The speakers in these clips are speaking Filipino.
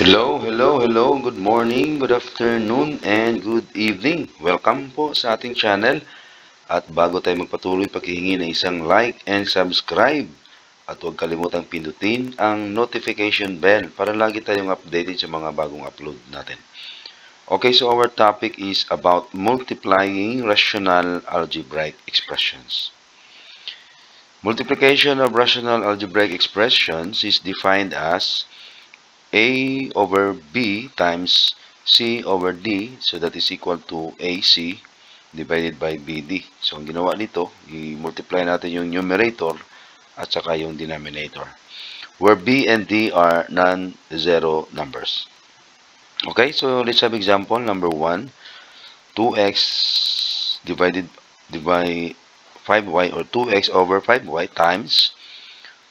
Hello. Good morning, good afternoon, and good evening. Welcome po sa ating channel. At bago tayo magpatuloy, paghihingi ng isang like and subscribe. At huwag kalimutang pindutin ang notification bell para lagi tayong updated sa mga bagong upload natin. Okay, so our topic is about multiplying rational algebraic expressions. Multiplication of rational algebraic expressions is defined as A over B times C over D, so that is equal to AC divided by BD. So, ang ginawa nito, i-multiply natin yung numerator at saka yung denominator, where B and D are non-zero numbers. Okay, so let's have example number 1. 2x divided by 5y, or 2x over 5y times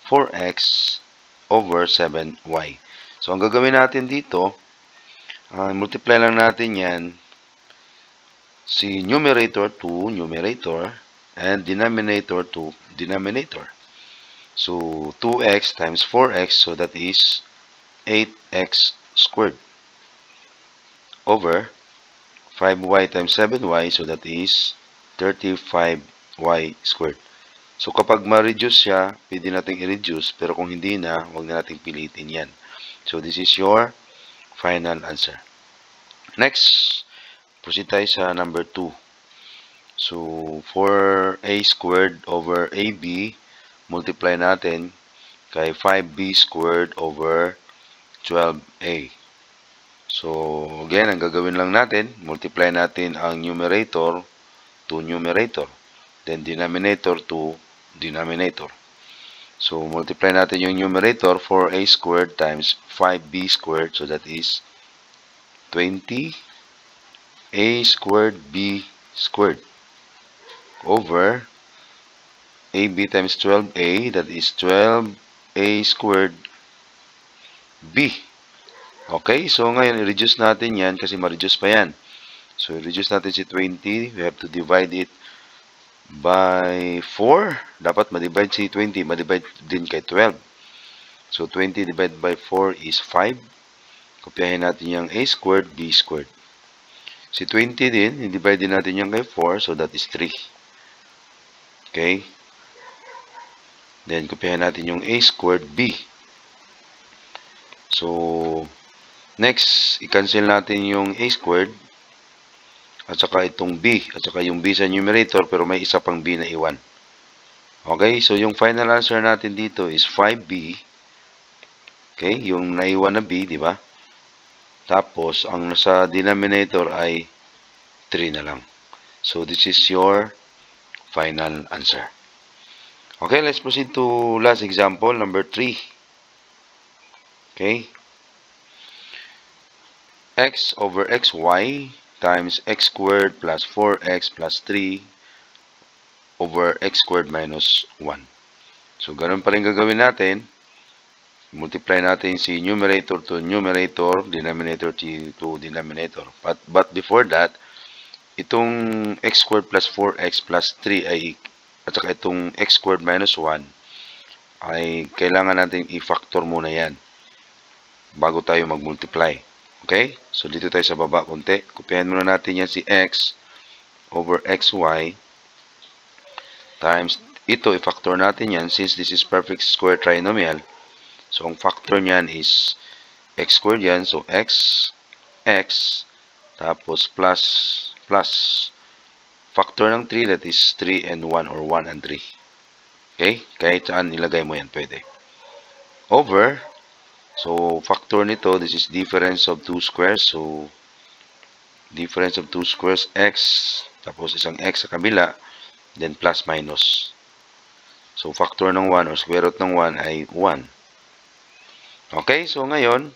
4x over 7y. So, ang gagawin natin dito, multiply lang natin yan, si numerator to numerator, and denominator to denominator. So, 2x times 4x, so that is 8x squared, over 5y times 7y, so that is 35y squared. So, kapag ma-reduce siya, pwede natin i-reduce, pero kung hindi na, huwag na natin pilitin yan. So, this is your final answer. Next, proceed tayo sa number 2. So, 4a squared over ab, multiply natin kay 5b squared over 12a. So, again, ang gagawin lang natin, multiply natin ang numerator to numerator, then denominator to denominator. So, multiply natin yung numerator, 4a squared times 5b squared. So, that is 20a squared b squared over ab times 12a. That is 12a squared b. Okay, so ngayon, i-reduce natin yan kasi ma-reduce pa yan. So, i-reduce natin si 20. We have to divide it by 4. Dapat ma-divide si 20, ma-divide din kay 12. So, 20 divided by 4 is 5. Kopyahin natin yung a squared, b squared. Si 20 din, i-divide din natin yung kay 4, so that is 3. Okay? Then, kopyahin natin yung a squared, b. So, next, i-cancel natin yung a squared at saka itong b, at saka yung b sa numerator, pero may isa pang b na iwan. Okay, so yung final answer natin dito is 5b. Okay, yung naiwan na b, di ba? Tapos, ang nasa denominator ay 3 na lang. So, this is your final answer. Okay, let's proceed to last example, number 3. Okay. X over xy times x squared plus 4x plus 3 over x squared minus 1. So, ganun pa rin gagawin natin. Multiply natin si numerator to numerator, denominator to denominator. But before that, itong x squared plus 4x plus 3 ay, at saka itong x squared minus 1, ay kailangan natin i-factor muna yan bago tayo mag-multiply. Okay? So, dito tayo sa baba konti. Kopyahin muna natin yan si x over xy times, ito, i-factor natin yan since this is perfect square trinomial. So, ang factor niyan is x squared yan. So, x, tapos plus, factor ng 3, that is 3 and 1 or 1 and 3. Okay? Kahit saan ilagay mo yan, pwede. Over, so, factor nito, this is difference of 2 squares. So, difference of 2 squares, x, tapos isang x sa kabila, then plus minus. So, factor ng 1 or square root ng 1 ay 1. Okay, so ngayon,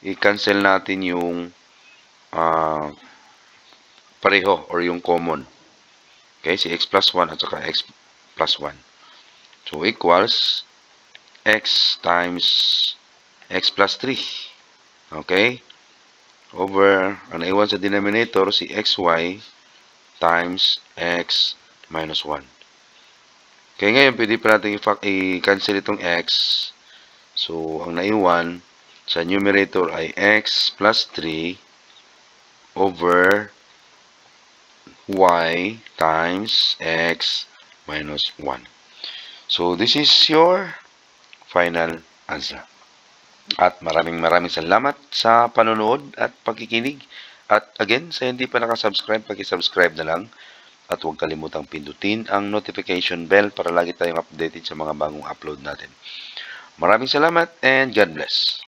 i-cancel natin yung pareho or yung common. Okay, si x plus 1 at saka x plus 1. So, equals x times x plus 3. Okay? Over, ang naiwan sa denominator, si xy times x minus 1. Okay, ngayon, pwede pa natin i-cancel itong x. So, ang naiwan sa numerator ay x plus 3 over y times x minus 1. So, this is your final answer. At maraming salamat sa panonood at pagkikinig. At again, sa hindi pa nakasubscribe, paki-subscribe na lang. At huwag kalimutang pindutin ang notification bell para lagi tayong updated sa mga bagong upload natin. Maraming salamat and God bless.